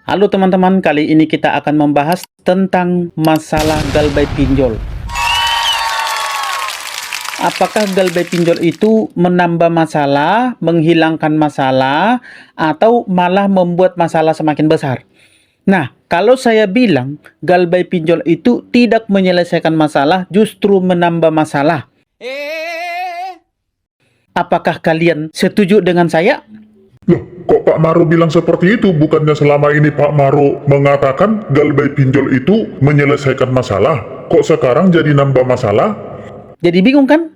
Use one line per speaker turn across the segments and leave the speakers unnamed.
Halo teman-teman, kali ini kita akan membahas tentang masalah galbay pinjol. Apakah galbay pinjol itu menambah masalah, menghilangkan masalah, atau malah membuat masalah semakin besar? Nah, kalau saya bilang galbay pinjol itu tidak menyelesaikan masalah, justru menambah masalah. Apakah kalian setuju dengan saya?
Loh, kok Pak Maro bilang seperti itu? Bukannya selama ini Pak Maro mengatakan galbay pinjol itu menyelesaikan masalah? Kok sekarang jadi nambah masalah?
Jadi bingung kan?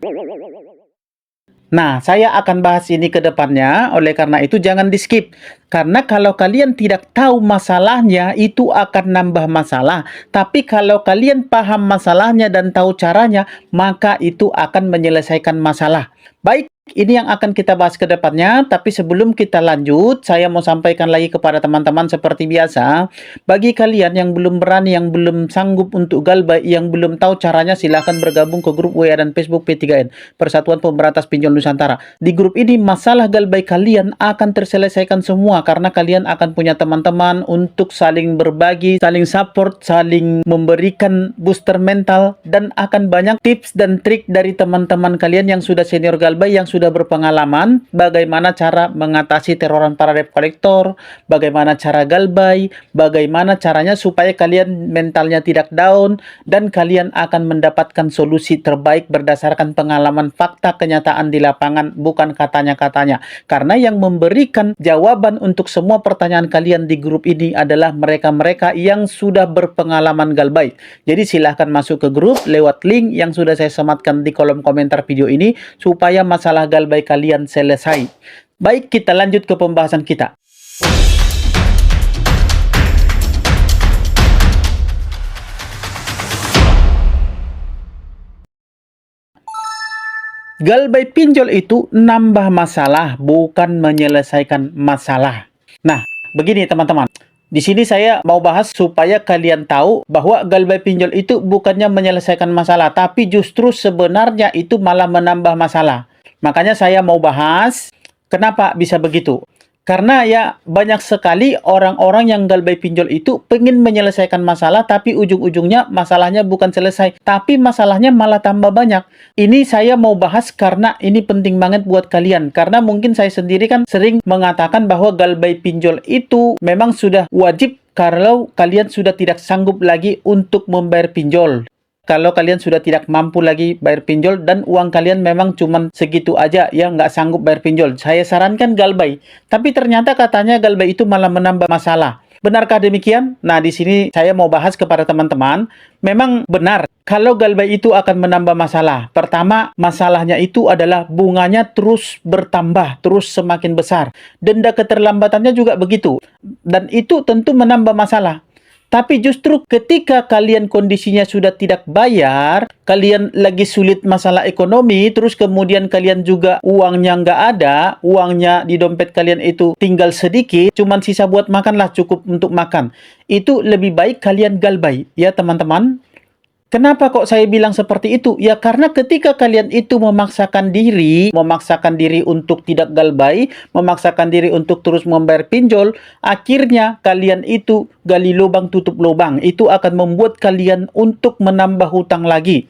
Nah, saya akan bahas ini ke depannya, oleh karena itu jangan di-skip. Karena kalau kalian tidak tahu masalahnya, itu akan nambah masalah. Tapi kalau kalian paham masalahnya dan tahu caranya, maka itu akan menyelesaikan masalah. Baik, ini yang akan kita bahas ke depannya, tapi sebelum kita lanjut, saya mau sampaikan lagi kepada teman-teman seperti biasa. Bagi kalian yang belum berani, yang belum sanggup untuk galbay, yang belum tahu caranya, silahkan bergabung ke grup WA dan Facebook P3N, Persatuan Pemberantas Pinjol Nusantara. Di grup ini, masalah galbay kalian akan terselesaikan semua, karena kalian akan punya teman-teman untuk saling berbagi, saling support, saling memberikan booster mental, dan akan banyak tips dan trik dari teman-teman kalian yang sudah senior galbay, yang sudah berpengalaman, bagaimana cara mengatasi teroran para debt collector, bagaimana cara galbay, bagaimana caranya supaya kalian mentalnya tidak down, dan kalian akan mendapatkan solusi terbaik berdasarkan pengalaman fakta kenyataan di lapangan, bukan katanya-katanya. Karena yang memberikan jawaban untuk semua pertanyaan kalian di grup ini adalah mereka-mereka yang sudah berpengalaman galbay. Jadi silahkan masuk ke grup lewat link yang sudah saya sematkan di kolom komentar video ini, supaya masalah galbay kalian selesai. Baik, kita lanjut ke pembahasan kita. Galbay pinjol itu nambah masalah, bukan menyelesaikan masalah. Nah, begini teman-teman. Di sini saya mau bahas supaya kalian tahu bahwa galbay pinjol itu bukannya menyelesaikan masalah, tapi justru sebenarnya itu malah menambah masalah. Makanya saya mau bahas kenapa bisa begitu. Karena ya banyak sekali orang-orang yang galbay pinjol itu pengen menyelesaikan masalah, tapi ujung-ujungnya masalahnya bukan selesai, tapi masalahnya malah tambah banyak. Ini saya mau bahas karena ini penting banget buat kalian. Karena mungkin saya sendiri kan sering mengatakan bahwa galbay pinjol itu memang sudah wajib kalau kalian sudah tidak sanggup lagi untuk membayar pinjol. Kalau kalian sudah tidak mampu lagi bayar pinjol dan uang kalian memang cuma segitu aja, ya nggak sanggup bayar pinjol, saya sarankan galbay. Tapi ternyata katanya galbay itu malah menambah masalah. Benarkah demikian? Nah, di sini saya mau bahas kepada teman-teman. Memang benar kalau galbay itu akan menambah masalah. Pertama, masalahnya itu adalah bunganya terus bertambah, terus semakin besar. Denda keterlambatannya juga begitu. Dan itu tentu menambah masalah. Tapi justru ketika kalian kondisinya sudah tidak bayar, kalian lagi sulit masalah ekonomi, terus kemudian kalian juga uangnya nggak ada, uangnya di dompet kalian itu tinggal sedikit, cuman sisa buat makan lah, cukup untuk makan. Itu lebih baik kalian galbay, ya teman-teman. Kenapa kok saya bilang seperti itu? Ya karena ketika kalian itu memaksakan diri untuk tidak galbay, memaksakan diri untuk terus membayar pinjol, akhirnya kalian itu gali lubang tutup lubang. Itu akan membuat kalian untuk menambah hutang lagi.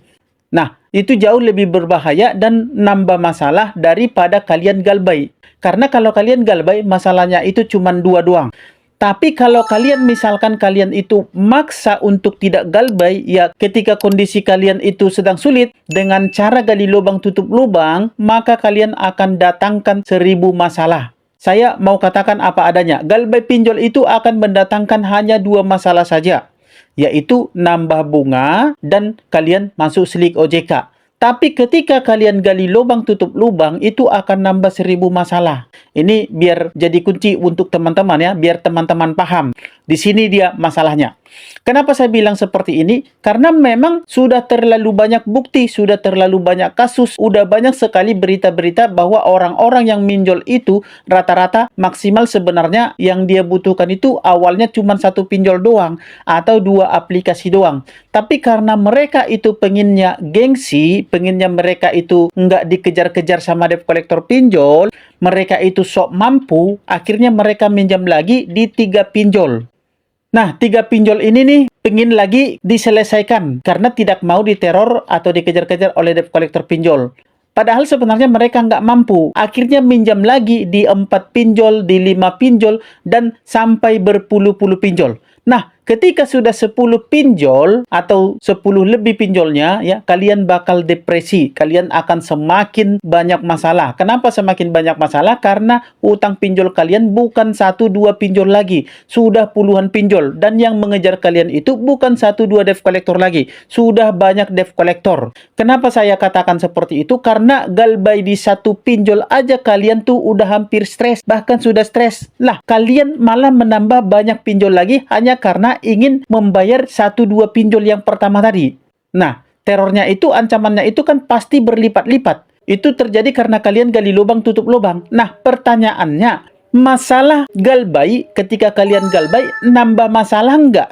Nah, itu jauh lebih berbahaya dan nambah masalah daripada kalian galbay. Karena kalau kalian galbay, masalahnya itu cuma dua doang. Tapi kalau kalian misalkan kalian itu maksa untuk tidak galbay, ya ketika kondisi kalian itu sedang sulit, dengan cara gali lubang tutup lubang, maka kalian akan datangkan 1000 masalah. Saya mau katakan apa adanya, galbay pinjol itu akan mendatangkan hanya 2 masalah saja, yaitu nambah bunga dan kalian masuk slik OJK. Tapi ketika kalian gali lubang tutup lubang, itu akan nambah 1000 masalah. Ini biar jadi kunci untuk teman-teman ya, biar teman-teman paham. Di sini dia masalahnya. Kenapa saya bilang seperti ini? Karena memang sudah terlalu banyak bukti, sudah terlalu banyak kasus, sudah banyak sekali berita-berita bahwa orang-orang yang minjol itu rata-rata maksimal sebenarnya yang dia butuhkan itu awalnya cuma 1 pinjol doang atau 2 aplikasi doang. Tapi karena mereka itu pengennya gengsi, pengennya mereka itu nggak dikejar-kejar sama debt collector pinjol, mereka itu sok mampu, akhirnya mereka minjam lagi di 3 pinjol. Nah, 3 pinjol ini nih pengen lagi diselesaikan karena tidak mau diteror atau dikejar-kejar oleh debt collector pinjol. Padahal sebenarnya mereka nggak mampu. Akhirnya minjam lagi di 4 pinjol, di 5 pinjol, dan sampai berpuluh-puluh pinjol. Nah, ketika sudah 10 pinjol atau 10 lebih pinjolnya, ya, kalian bakal depresi. Kalian akan semakin banyak masalah. Kenapa semakin banyak masalah? Karena utang pinjol kalian bukan 1-2 pinjol lagi. Sudah puluhan pinjol. Dan yang mengejar kalian itu bukan 1-2 debt collector lagi. Sudah banyak debt collector. Kenapa saya katakan seperti itu? Karena galbay di 1 pinjol aja kalian tuh udah hampir stres. Bahkan sudah stres. Lah, kalian malah menambah banyak pinjol lagi hanya karena ingin membayar 1-2 pinjol yang pertama tadi. Nah, terornya itu, ancamannya itu kan pasti berlipat-lipat. Itu terjadi karena kalian gali lubang tutup lubang. Nah, pertanyaannya, masalah galbay, ketika kalian galbay, nambah masalah nggak?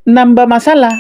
Nambah masalah.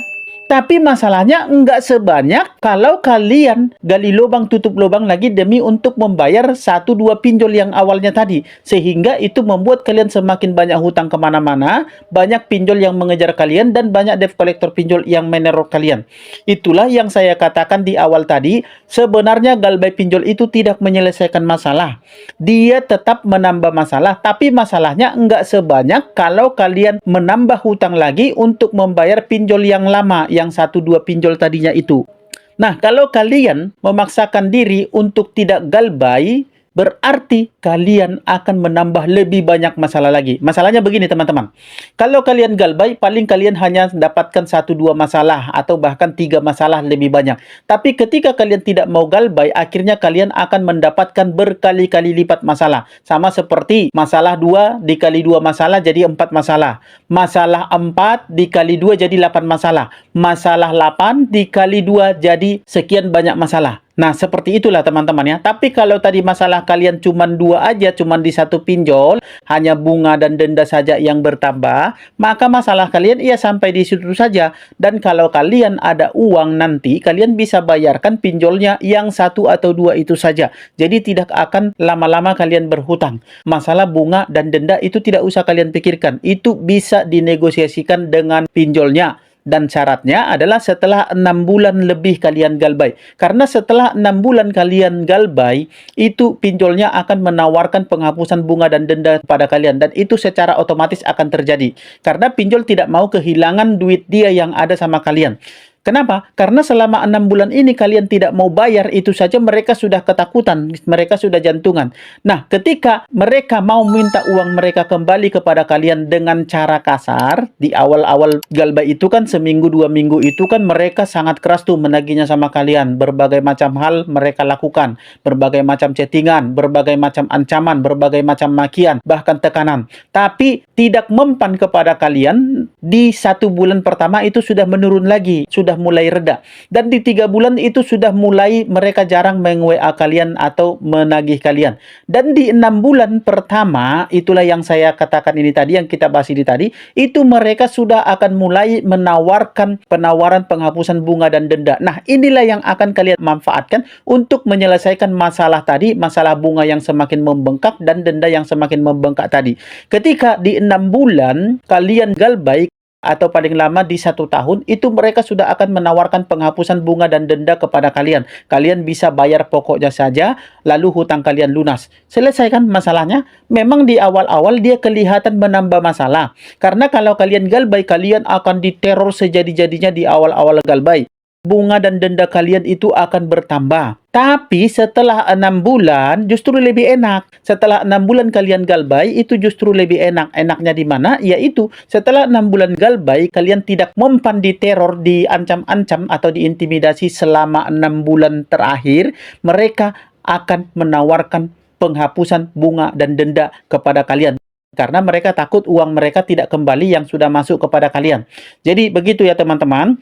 Tapi masalahnya nggak sebanyak kalau kalian gali lubang tutup lubang lagi demi untuk membayar 1-2 pinjol yang awalnya tadi. Sehingga itu membuat kalian semakin banyak hutang kemana-mana, banyak pinjol yang mengejar kalian, dan banyak debt collector pinjol yang meneror kalian. Itulah yang saya katakan di awal tadi, sebenarnya galbay pinjol itu tidak menyelesaikan masalah. Dia tetap menambah masalah, tapi masalahnya nggak sebanyak kalau kalian menambah hutang lagi untuk membayar pinjol yang lama, yang 1-2 pinjol tadinya itu. Nah, kalau kalian memaksakan diri untuk tidak galbay, berarti kalian akan menambah lebih banyak masalah lagi. Masalahnya begini, teman-teman. Kalau kalian galbay, paling kalian hanya dapatkan 1-2 masalah atau bahkan 3 masalah lebih banyak. Tapi ketika kalian tidak mau galbay, akhirnya kalian akan mendapatkan berkali-kali lipat masalah. Sama seperti masalah 2 dikali 2 masalah jadi 4 masalah. Masalah 4 dikali 2 jadi 8 masalah. Masalah 8 dikali 2 jadi sekian banyak masalah. Nah, seperti itulah teman-teman ya. Tapi kalau tadi masalah kalian cuma 2 aja, cuma di 1 pinjol, hanya bunga dan denda saja yang bertambah, maka masalah kalian ya sampai di situ saja. Dan kalau kalian ada uang nanti, kalian bisa bayarkan pinjolnya yang 1 atau 2 itu saja. Jadi tidak akan lama-lama kalian berhutang. Masalah bunga dan denda itu tidak usah kalian pikirkan. Itu bisa dinegosiasikan dengan pinjolnya. Dan syaratnya adalah setelah 6 bulan lebih kalian galbay. Karena setelah 6 bulan kalian galbay, itu pinjolnya akan menawarkan penghapusan bunga dan denda kepada kalian. Dan itu secara otomatis akan terjadi. Karena pinjol tidak mau kehilangan duit dia yang ada sama kalian. Kenapa? Karena selama 6 bulan ini kalian tidak mau bayar, itu saja mereka sudah ketakutan, mereka sudah jantungan. Nah, ketika mereka mau minta uang mereka kembali kepada kalian dengan cara kasar, di awal-awal galbay itu kan seminggu 2 minggu itu kan mereka sangat keras tuh menagihnya sama kalian. Berbagai macam hal mereka lakukan, berbagai macam chattingan, berbagai macam ancaman, berbagai macam makian, bahkan tekanan. Tapi tidak mempan kepada kalian, di 1 bulan pertama itu sudah menurun lagi, sudah mulai reda. Dan di 3 bulan itu sudah mulai mereka jarang meng-WA kalian atau menagih kalian. Dan di 6 bulan pertama, itulah yang saya katakan ini tadi, yang kita bahas ini tadi, itu mereka sudah akan mulai menawarkan penawaran penghapusan bunga dan denda. Nah, inilah yang akan kalian manfaatkan untuk menyelesaikan masalah tadi, masalah bunga yang semakin membengkak dan denda yang semakin membengkak tadi. Ketika di 6 bulan kalian galbay, atau paling lama di 1 tahun, itu mereka sudah akan menawarkan penghapusan bunga dan denda kepada kalian. Kalian bisa bayar pokoknya saja, lalu hutang kalian lunas. Selesaikan masalahnya. Memang di awal-awal dia kelihatan menambah masalah. Karena kalau kalian galbay, kalian akan diteror sejadi-jadinya di awal-awal galbay. Bunga dan denda kalian itu akan bertambah. Tapi setelah 6 bulan justru lebih enak. Setelah 6 bulan kalian galbay itu justru lebih enak. Enaknya di mana? Yaitu setelah 6 bulan galbay kalian tidak mempan diteror, diancam-ancam atau diintimidasi selama 6 bulan terakhir. Mereka akan menawarkan penghapusan bunga dan denda kepada kalian. Karena mereka takut uang mereka tidak kembali yang sudah masuk kepada kalian. Jadi begitu ya teman-teman.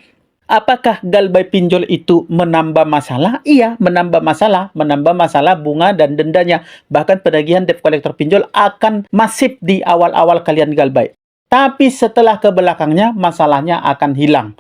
Apakah galbay pinjol itu menambah masalah? Iya, menambah masalah bunga dan dendanya. Bahkan penagihan debt collector pinjol akan masif di awal-awal kalian galbay. Tapi setelah ke belakangnya, masalahnya akan hilang.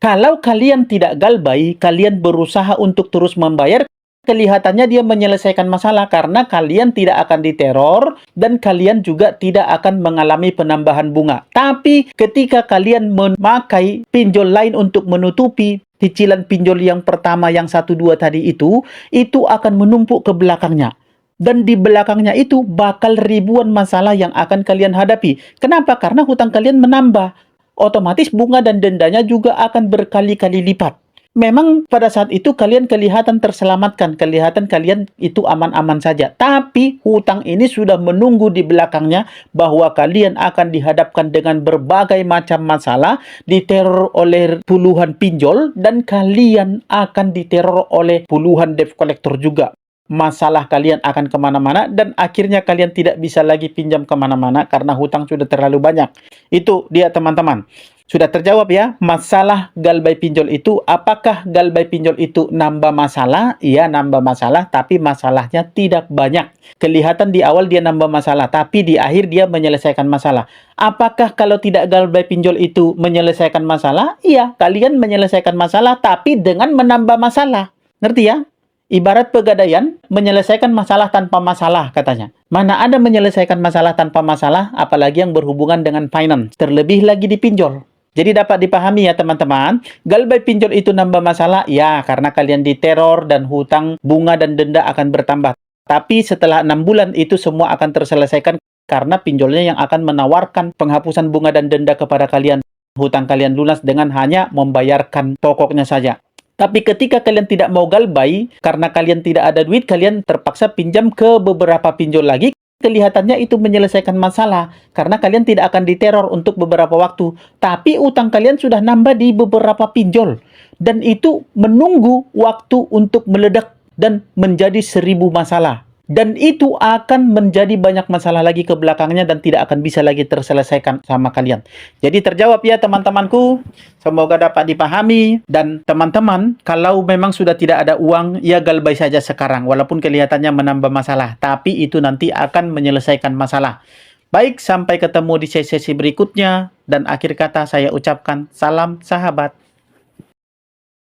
Kalau kalian tidak galbay, kalian berusaha untuk terus membayar, kelihatannya dia menyelesaikan masalah karena kalian tidak akan diteror dan kalian juga tidak akan mengalami penambahan bunga. Tapi ketika kalian memakai pinjol lain untuk menutupi cicilan pinjol yang pertama yang 1-2 tadi itu akan menumpuk ke belakangnya. Dan di belakangnya itu bakal ribuan masalah yang akan kalian hadapi. Kenapa? Karena hutang kalian menambah. Otomatis bunga dan dendanya juga akan berkali-kali lipat. Memang pada saat itu kalian kelihatan terselamatkan, kelihatan kalian itu aman-aman saja. Tapi hutang ini sudah menunggu di belakangnya bahwa kalian akan dihadapkan dengan berbagai macam masalah, diteror oleh puluhan pinjol, dan kalian akan diteror oleh puluhan debt collector juga. Masalah kalian akan kemana-mana dan akhirnya kalian tidak bisa lagi pinjam kemana-mana karena hutang sudah terlalu banyak. Itu dia teman-teman. Sudah terjawab ya, masalah galbay pinjol itu, apakah galbay pinjol itu nambah masalah? Iya, nambah masalah, tapi masalahnya tidak banyak. Kelihatan di awal dia nambah masalah, tapi di akhir dia menyelesaikan masalah. Apakah kalau tidak galbay pinjol itu menyelesaikan masalah? Iya, kalian menyelesaikan masalah, tapi dengan menambah masalah. Ngerti ya? Ibarat pegadaian, menyelesaikan masalah tanpa masalah katanya. Mana ada menyelesaikan masalah tanpa masalah, apalagi yang berhubungan dengan finance. Terlebih lagi di pinjol. Jadi dapat dipahami ya teman-teman, galbay pinjol itu nambah masalah, ya karena kalian diteror dan hutang, bunga dan denda akan bertambah. Tapi setelah 6 bulan itu semua akan terselesaikan karena pinjolnya yang akan menawarkan penghapusan bunga dan denda kepada kalian. Hutang kalian lunas dengan hanya membayarkan pokoknya saja. Tapi ketika kalian tidak mau galbay, karena kalian tidak ada duit, kalian terpaksa pinjam ke beberapa pinjol lagi. Kelihatannya itu menyelesaikan masalah, karena kalian tidak akan diteror untuk beberapa waktu. Tapi utang kalian sudah nambah di beberapa pinjol. Dan itu menunggu waktu untuk meledak dan menjadi 1000 masalah. Dan itu akan menjadi banyak masalah lagi ke belakangnya dan tidak akan bisa lagi terselesaikan sama kalian. Jadi terjawab ya teman-temanku. Semoga dapat dipahami. Dan teman-teman, kalau memang sudah tidak ada uang, ya galbay saja sekarang. Walaupun kelihatannya menambah masalah. Tapi itu nanti akan menyelesaikan masalah. Baik, sampai ketemu di sesi berikutnya. Dan akhir kata saya ucapkan salam sahabat.